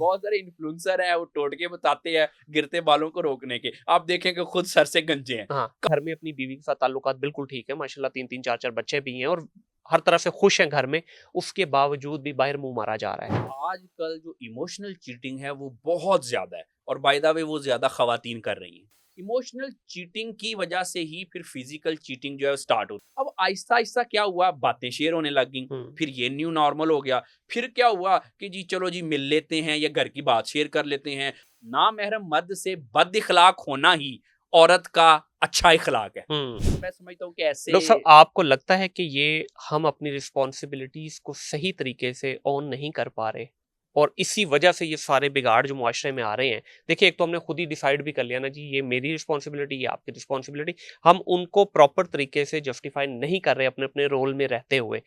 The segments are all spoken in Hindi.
बहुत सारे इन्फ्लुएंसर हैं, वो टोटके बताते हैं गिरते बालों को रोकने के, आप देखेंगे खुद सर से गंजे हैं। हाँ, घर में अपनी बीवी के साथ ताल्लुकात बिल्कुल ठीक है, माशाल्लाह 3-3 4-4 बच्चे भी हैं और हर तरह से खुश हैं घर में, उसके बावजूद भी बाहर मुँह मारा जा रहा है। आजकल जो इमोशनल चीटिंग है वो बहुत ज़्यादा है और बाय द वे वो ज़्यादा ख़वातीन कर रही हैं। इमोशनल चीटिंग की वजह से ही फिर फिज़िकल चीटिंग जो है वो स्टार्ट होती है। अब आहिस्ता-आहिस्ता क्या हुआ, बातें शेयर होने लग गईं, हुँ। फिर ये न्यू नॉर्मल हो गया। फिर क्या हुआ कि जी चलो जी मिल लेते हैं या घर की बात शेयर कर लेते हैं। नामहरम मर्द से बद-इख़लाक़ होना ही औरत का अच्छा इख़लाक़ है। हुँ। मैं समझता हूँ कि ऐसे डॉक्टर साहब, आपको लगता है कि ये हम अपनी रिस्पॉन्सिबिलिटीज़ को सही तरीके से ऑन नहीं कर पा रहे और इसी वजह से ये सारे बिगाड़ जो मुआशरे में आ रहे हैं? देखिए, एक तो हमने खुद ही डिसाइड भी कर लिया ना जी, ये मेरी रिस्पॉन्सिबिलिटी, ये आपकी रिस्पॉन्सिबिलिटी। हम उनको प्रॉपर तरीके से जस्टिफाई नहीं कर रहे अपने-अपने रोल में रहते हुए।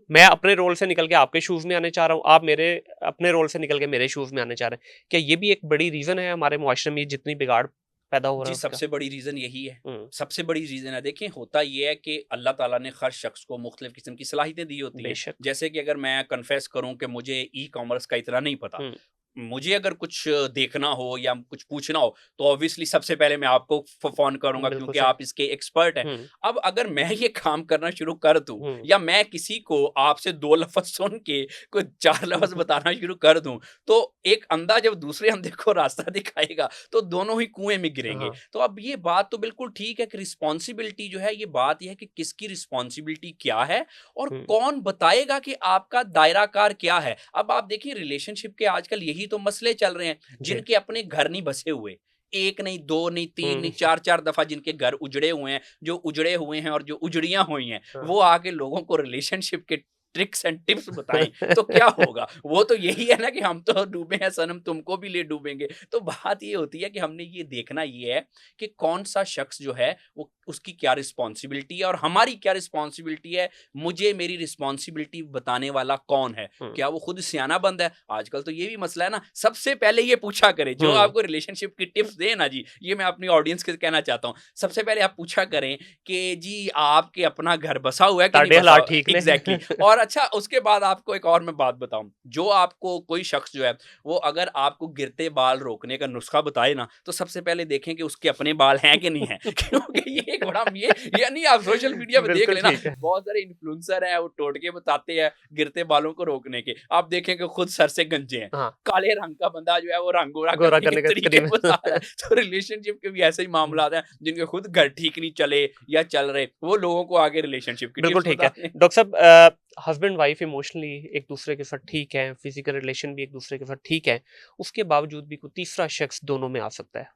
मैं अपने रोल से निकल के आपके शूज़ में आने चाह रहा हूँ, आप मेरे अपने रोल से निकल के मेरे शूज़ में आने चाह रहे हैं। क्या ये भी एक बड़ी रीज़न है हमारे मुआशरे में जितनी बिगाड़ पैदा हो रहा जी, है उसका? सबसे बड़ी रीज़न यही है। हुँ, सबसे बड़ी रीज़न है, देखिए होता ये है कि अल्लाह ताला ने हर शख़्स को मुख़्तलिफ़ किस्म की सलाहियतें दी होती हैं। बेशक। जैसे कि अगर मैं कन्फेस करूँ कि मुझे ई-कॉमर्स का इतना नहीं पता। हुँ, मुझे अगर कुछ देखना हो या कुछ पूछना हो, तो ऑब्वियसली सबसे पहले मैं आपको फ़ोन करूँगा बिल्कुल क्योंकि सही। आप इसके एक्सपर्ट हैं। हुँ, अब अगर मैं ये काम करना शुरू कर दूँ हुँ। या मैं किसी को आपसे 2 लफ़्ज़ सुन के कोई 4 लफ़्ज़ बताना शुरू कर दूँ, तो एक अंधा जब दूसरे अंधे को रास्ता दिखाएगा, तो दोनों ही कुएँ में गिरेंगे। हाँ। तो अब ये बात तो बिल्कुल ठीक है कि रिस्पॉन्सिबिलिटी जो है, ये बात ये है कि किसकी रिस्पॉन्सिबिलिटी क्या है और हुँ, कौन बताएगा कि आपका दायरा-कार क्या है। अब आप देखिए रिलेशनशिप के आजकल यही तो मसले चल रहे हैं, जी। जिनके अपने घर नहीं बसे हुए। 1 नहीं, 2 नहीं, 3 नहीं, हुँ, 4-4 दफ़ा जिनके घर उजड़े हुए हैं, जो उजड़े हुए हैं और जो उजड़ियाँ हुई हैं, हाँ। वो आके लोगों को रिलेशनशिप के ट्रिक्स एंड टिप्स बताएँ, तो क्या होगा? वो तो यही है ना कि हम तो डूबे हैं सनम तुमको भी ले डूबेंगे। तो बात ये होती है कि हमने ये देखना ये है कि कौन-सा शख्स जो है वो उसकी क्या रिस्पॉन्सिबिलिटी है और हमारी क्या रिस्पॉन्सिबिलिटी है, मुझे मेरी रिस्पॉन्सिबिलिटी बताने वाला कौन है? हुँ, क्या वो खुद सियाना बंद है? आजकल तो ये भी मसला है ना, सबसे पहले ये पूछा करें, जो हुँ। आपको रिलेशनशिप की टिप्स दें ना जी, ये मैं अपनी ऑडियंस को कहना चाहता हूँ। सबसे पहले आप पूछा करें कि जी आपके अपना घर बसा हुआ है कि नहीं साढ़े बसा हालात हुआ? ठीक ने। एग्ज़ैक्टली। और अच्छा उसके बाद आपको एक और मैं बात बताऊँ, जो आपको कोई शख्स जो है, वो अगर आपको गिरते बाल रोकने का नुस्खा बताए ना, तो सबसे पहले देखें कि उसके अपने बाल हैं कि नहीं हैं। क्योंकि ये एक बड़ा ये नहीं आप सोशल मीडिया पे देख बिल्कुल लेना, ठीक है। बहुत सारे इन्फ्लुएंसर हैं, वो टोटके बताते हैं गिरते बालों को रोकने के। आप देखेंगे खुद सर से गंजे हैं। हाँ, काले रंग का बंदा जो है वो रंगोरा गोरा करने के करने का तरीके करीब। बता रहा है। तो रिलेशनशिप के भी ऐसे ही हुँ, मामलात हैं, जिनके खुद घर ठीक नहीं चले या चल रहे, वो लोगों को आगे रिलेशनशिप की बिल्कुल टिप्स ठीक है। बताते हैं। डॉक्टर साहब, हस्बैंड वाइफ इमोशनली एक दूसरे के साथ ठीक है, फिजिकल रिलेशन भी एक दूसरे के साथ ठीक है, उसके बावजूद भी कोई तीसरा शख्स दोनों में आ सकता है,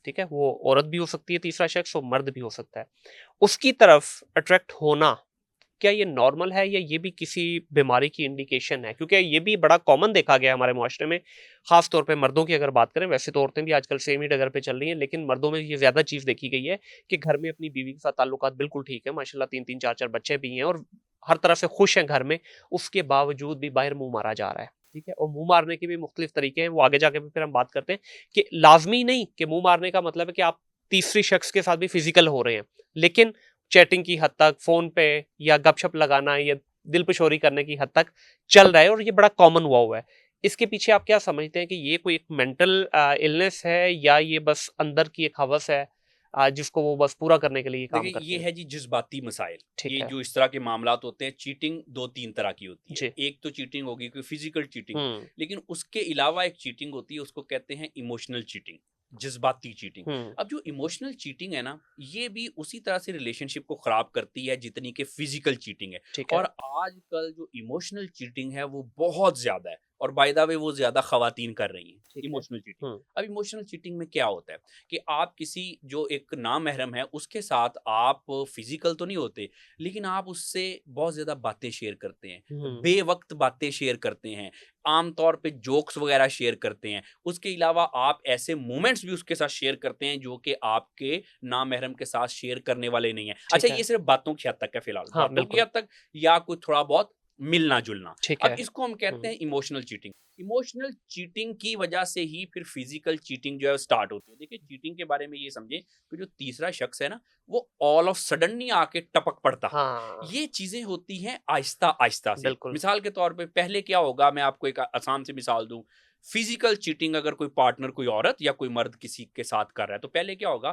ठीक है? वो औरत भी हो सकती है तीसरा शख्स और मर्द भी हो सकता है। उसकी तरफ अट्रैक्ट होना, क्या ये नॉर्मल है या ये भी किसी बीमारी की इंडिकेशन है? क्योंकि ये भी बड़ा कॉमन देखा गया है हमारे मुआशरे में, ख़ास तौर पे मर्दों की अगर बात करें, वैसे तो औरतें भी आजकल सेम ही डगर पे चल रही हैं, लेकिन मर्दों में ये ज़्यादा चीज़ देखी गई है कि घर में अपनी बीवी के साथ ताल्लुकात बिल्कुल ठीक है, माशाल्लाह 3-3 4-4 बच्चे भी हैं और हर तरह से खुश हैं घर में, उसके बावजूद भी बाहर मुँह मारा जा रहा है, ठीक है? और मुँह मारने के भी मुख्तलिफ तरीके हैं, वो आगे जाके भी फिर हम बात करते हैं कि लाज़मी नहीं कि मुँह मारने का मतलब है कि आप तीसरी शख्स के साथ भी फिज़िकल हो रहे हैं, लेकिन चैटिंग की हद तक, फ़ोन पे या गपशप लगाना या दिलपशोरी करने की हद तक चल रहा है और ये बड़ा कॉमन हुआ है। इसके पीछे आप क्या समझते हैं कि ये कोई एक मेंटल इलनेस है या ये बस अंदर की एक हवस है, जिसको वो बस पूरा करने के लिए ये काम देखिए, करते ये हैं? है जी जज़्बाती मसाइल। ठीक ये है। जो इस तरह के मामलात होते हैं, चीटिंग 2-3 तरह की होती है। जी। एक तो चीटिंग होगी कोई फ़िज़िकल चीटिंग, हुँ, लेकिन उसके अलावा एक चीटिंग होती है, उसको कहते हैं इमोशनल चीटिंग, जज़्बाती चीटिंग। हुँ, अब जो इमोशनल चीटिंग है ना, ये भी उसी तरह से रिलेशनशिप को ख़राब करती है जितनी कि फ़िज़िकल चीटिंग है। ठीक है। और आजकल जो इमोशनल चीटिंग है, वो बहुत ज़्यादा है और बाय द वे वो ज़्यादा ख़वातीन कर रही हैं, ठीक है। Emotional cheating. हुँ, अब इमोशनल चीटिंग में क्या होता है कि आप किसी जो एक नामहरम है उसके साथ आप फिजिकल तो नहीं होते, लेकिन आप उससे बहुत ज़्यादा बातें शेयर करते हैं, हुँ, बेवक्त बातें शेयर करते हैं, आम तौर पे जोक्स वगैरह शेयर करते हैं। उसके अलावा आप ऐसे मोमेंट्स भी उसके साथ शेयर करते हैं जो कि आपके नामहरम के साथ शेयर करने वाले नहीं हैं। अच्छा, ठीक ये है। सिर्फ बातों की हद तक है फिलहाल, हाँ, बातों की बिल्कुल। हद तक या कोई थोड़ा बहुत मिलना-जुलना। ठीक अब है। इसको हम कहते हुँ, हैं इमोशनल चीटिंग। इमोशनल चीटिंग की वजह से ही फिर फिजिकल चीटिंग जो है वो स्टार्ट होती है। देखिए, चीटिंग के बारे में ये समझें कि जो तीसरा शख्स है ना, वो ऑल ऑफ सडन नहीं आके टपक पड़ता। हाँ, ये चीज़ें होती हैं आहिस्ता-आहिस्ता से। बिल्कुल। मिसाल के तौर पे पहले क्या होगा, मैं आपको एक आसान सी मिसाल दूँ। फिजिकल चीटिंग अगर कोई पार्टनर, कोई औरत या कोई मर्द किसी के साथ कर रहा है, तो पहले क्या होगा,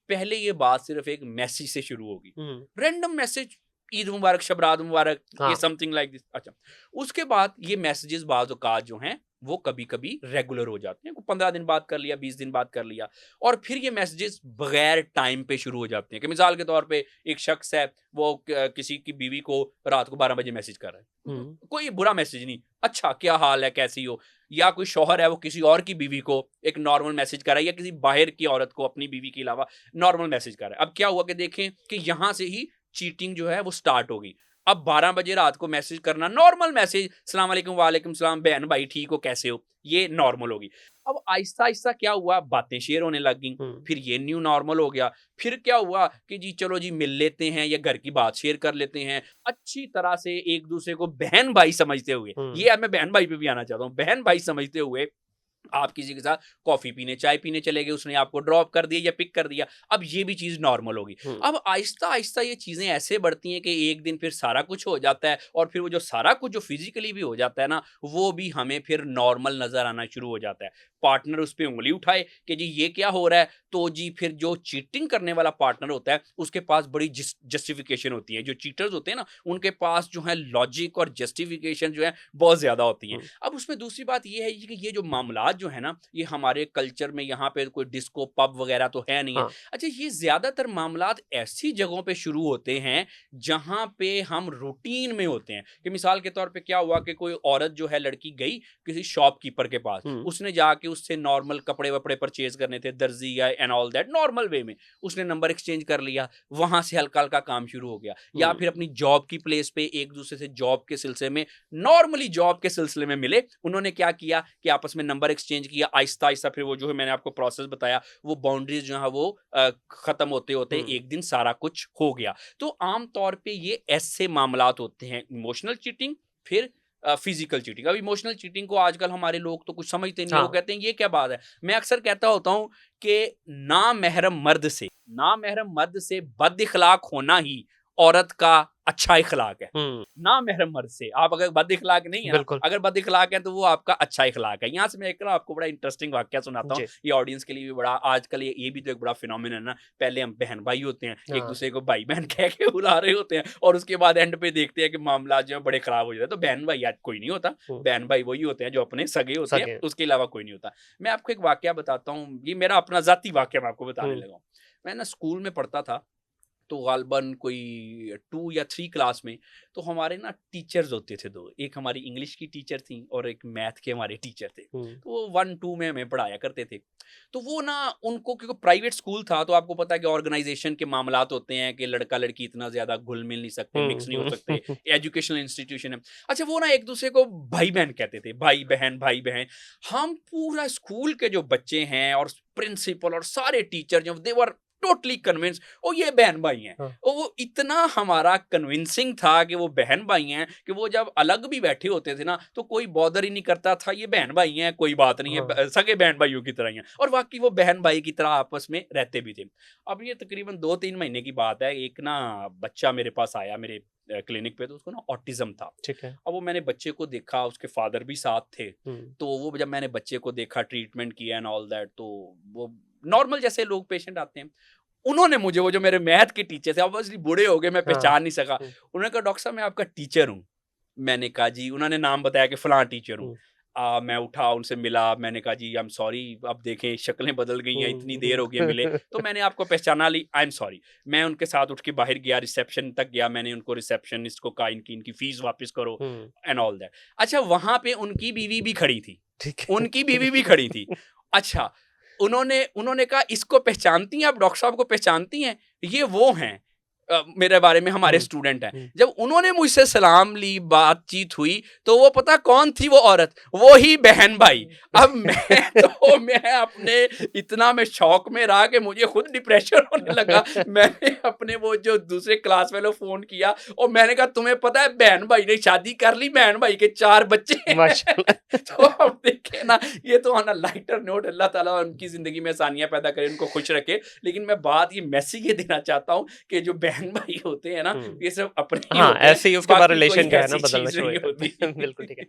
पहले ये बात सिर्फ एक मैसेज से शुरू होगी, रैंडम मैसेज, ईद मुबारक, शबरात मुबारक, ये हाँ। Something like this. अच्छा, उसके बाद ये मैसेजेस बाज़ औक़ात जो हैं वो कभी-कभी रेगुलर हो जाते हैं, 15 दिन बाद कर लिया, 20 दिन बाद कर लिया, और फिर ये मैसेजेस बगैर टाइम पे शुरू हो जाते हैं कि मिसाल के तौर पे एक शख्स है, वो किसी की बीवी को रात को 12 बजे मैसेज कर रहा है, कोई बुरा मैसेज नहीं, अच्छा क्या हाल है, कैसी हो, या कोई शौहर है वो किसी और की बीवी को एक नॉर्मल मैसेज कर रहा है, या किसी बाहर की औरत को अपनी बीवी के अलावा नॉर्मल मैसेज कर रहा है। अब क्या हुआ कि देखें कि यहाँ से ही चीटिंग जो है वो स्टार्ट होगी। अब 12 बजे रात को मैसेज करना, नॉर्मल मैसेज, सलाम अलैकुम, वालेकुम सलाम, बहन भाई ठीक हो, कैसे हो, ये नॉर्मल होगी। अब आहिस्ता आहिस्ता क्या हुआ, बातें शेयर होने लग गई, फिर ये न्यू नॉर्मल हो गया। फिर क्या हुआ कि जी चलो जी मिल लेते हैं या घर की बात शेयर कर लेते हैं, अच्छी तरह से एक दूसरे को बहन भाई समझते हुए, ये अब मैं बहन भाई पे भी आना चाहता हूँ, बहन भाई समझते हुए आप किसी के साथ कॉफी पीने, चाय पीने चले गए, उसने आपको ड्रॉप कर दिया या पिक कर दिया, अब ये भी चीज नॉर्मल होगी। अब आहिस्ता आहिस्ता ये चीजें ऐसे बढ़ती हैं कि एक दिन फिर सारा कुछ हो जाता है, और फिर वो जो सारा कुछ जो फिजिकली भी हो जाता है ना, वो भी हमें फिर नॉर्मल नजर आना शुरू हो जाता है। पार्टनर उस पर उंगली उठाए कि जी ये क्या हो रहा है, तो जी फिर जो चीटिंग करने वाला पार्टनर होता है उसके पास बड़ी जस्टिफिकेशन होती है। जो चीटर्स होते हैं ना, उनके पास जो है लॉजिक और जस्टिफिकेशन जो है बहुत ज्यादा होती हैं। अब उसमें दूसरी बात ये है कि ये जो मामला जो है ना, ये हमारे कल्चर में यहाँ पे कोई डिस्को पब वगैरह तो है नहीं है। हाँ। अच्छा, ये ज्यादातर मामला ऐसी जगहों पे शुरू होते हैं जहाँ पे हम रूटीन में होते हैं। कि मिसाल के तौर पे क्या हुआ कि कोई औरत जो है, लड़की गई किसी शॉपकीपर के पास, उसने जाके उससे नॉर्मल कपड़े वपड़े परचेज करने थे, दर्जी या and all that, normal way में उसने नंबर एक्सचेंज कर लिया, वहां से हल्का हल्का काम शुरू हो गया। या फिर अपनी जॉब की प्लेस पे एक दूसरे से जॉब के सिलसिले में, नॉर्मली जॉब के सिलसिले में मिले, उन्होंने क्या किया कि आपस में नंबर एक्सचेंज किया, आहिस्ता आहिस्ता फिर वो जो है मैंने आपको प्रोसेस बताया, वो बाउंड्रीज जो है वो खत्म होते होते एक दिन सारा कुछ हो गया। तो आम तौर पे ये ऐसे मामलात होते हैं, इमोशनल चीटिंग, फिर फिजिकल चीटिंग। अब इमोशनल चीटिंग को आजकल हमारे लोग तो कुछ समझते नहीं, वो कहते हैं ये क्या बात है। मैं अक्सर कहता होता हूं कि नामहरम मर्द से बद इखलाक होना ही औरत का अच्छा इखलाक है। नामहरम मर्द से आप अगर बद इखलाक नहीं है ना, अगर बद इखलाक है तो वो आपका अच्छा इखलाक है। यहाँ से मैं एक ना आपको बड़ा इंटरेस्टिंग वाक्य सुनाता हूँ, ये ऑडियंस के लिए भी बड़ा, आजकल ये भी तो एक बड़ा फिनोमिनन है ना। पहले हम बहन भाई होते हैं, एक दूसरे को भाई बहन कह के बुला रहे होते हैं, और उसके बाद एंड पे देखते हैं कि मामला जो है बड़े खराब हो जाते हैं। तो बहन भाई आज कोई नहीं होता, बहन भाई वही होते हैं जो अपने सगे होते हैं, उसके अलावा कोई नहीं होता। मैं आपको एक वाक्य बताता हूँ, ये मेरा अपना जाती वाक्य मैं आपको बताने लगा हूँ। मैं ना स्कूल में पढ़ता था, तो गालबन कोई 2 या 3 क्लास में, तो हमारे ना टीचर्स होते थे 2, एक हमारी इंग्लिश की टीचर थी और एक मैथ के हमारे टीचर थे। तो वो 1-2 में हमें पढ़ाया करते थे। तो वो ना, उनको क्योंकि प्राइवेट स्कूल था, तो आपको पता है कि ऑर्गेनाइजेशन के मामलात होते हैं कि लड़का लड़की इतना ज्यादा घुल मिल नहीं सकते, मिक्स नहीं हो सकते, एजुकेशनल इंस्टीट्यूशन है। अच्छा, वो ना एक दूसरे को भाई बहन कहते थे, भाई बहन भाई बहन। हम पूरा स्कूल के जो बच्चे हैं और प्रिंसिपल और सारे टीचर जो, दे वर टोटली कन्विंस ओ ये बहन भाई हैं। और वो इतना हमारा कन्विंसिंग था कि वो बहन भाई हैं, कि वो जब अलग भी बैठे होते थे ना, तो कोई बॉदर ही नहीं करता था, ये बहन भाई हैं, कोई बात नहीं है, सगे बहन भाइयों की तरह ही हैं। और वाकई वो बहन भाई की तरह आपस में रहते भी थे। अब ये तकरीबन 2-3 महीने की बात है, एक ना बच्चा मेरे पास आया मेरे क्लिनिक पे, तो उसको ना ऑटिज्म था। ठीक है। अब वो मैंने बच्चे को देखा, उसके फादर भी साथ थे, तो वो जब मैंने बच्चे को देखा, ट्रीटमेंट किया एंड ऑल दैट, तो वो नॉर्मल जैसे लोग पेशेंट आते हैं, उन्होंने मुझे, वो जो मेरे मैथ के टीचर थे, ऑब्वियसली बूढ़े हो गए, मैं पहचान नहीं सका, उन्होंने कहा डॉक्टर साहब मैं आपका टीचर हूँ। मैंने कहा जी, उन्होंने नाम बताया कि फलां टीचर हूँ। मैं उठा, उनसे मिला, मैंने कहा जी आई एम सॉरी, अब देखें शक्लें बदल गई हैं, इतनी देर हो गई मिले, तो मैंने आपको पहचाना ली, आई एम सॉरी। मैं उनके साथ उठ के बाहर गया, रिसेप्शन तक गया, मैंने उनको, रिसेप्शनिस्ट को कहा इनकी फीस वापस करो एंड ऑल दैट। अच्छा, वहां पे उनकी बीवी भी खड़ी थी, उनकी बीवी भी खड़ी थी। अच्छा, उन्होंने कहा इसको पहचानती हैं आप, डॉक्टर साहब को पहचानती हैं, ये वो हैं मेरे बारे में हमारे स्टूडेंट हैं। जब उन्होंने मुझसे सलाम ली, बातचीत हुई, तो वो पता कौन थी वो औरत, वो ही बहन भाई। अब मैं अपने इतना मैं शौक में रहा कि मुझे खुद डिप्रेशन होने लगा। मैंने अपने वो जो दूसरे क्लास वालों फोन किया और मैंने कहा तुम्हें पता है बहन भाई ने शादी कर ली, बहन भाई के 4 बच्चे। तो अब देखे ना, ये तो ऑन अ लाइटर नोट, अल्लाह ताला उनकी जिंदगी में आसानियां पैदा करे, उनको खुश रखे। लेकिन मैं बात ये मैसेज ये देना चाहता हूँ कि जो बहन भाई होते हैं ना, ये सब अपने हाँ, ऐसे ही उसके बाद बाकी कोई रिलेशन जो है ना ऐसी बदलना चीज शुरू नहीं हो जाता है। होती। बिल्कुल ठीक है।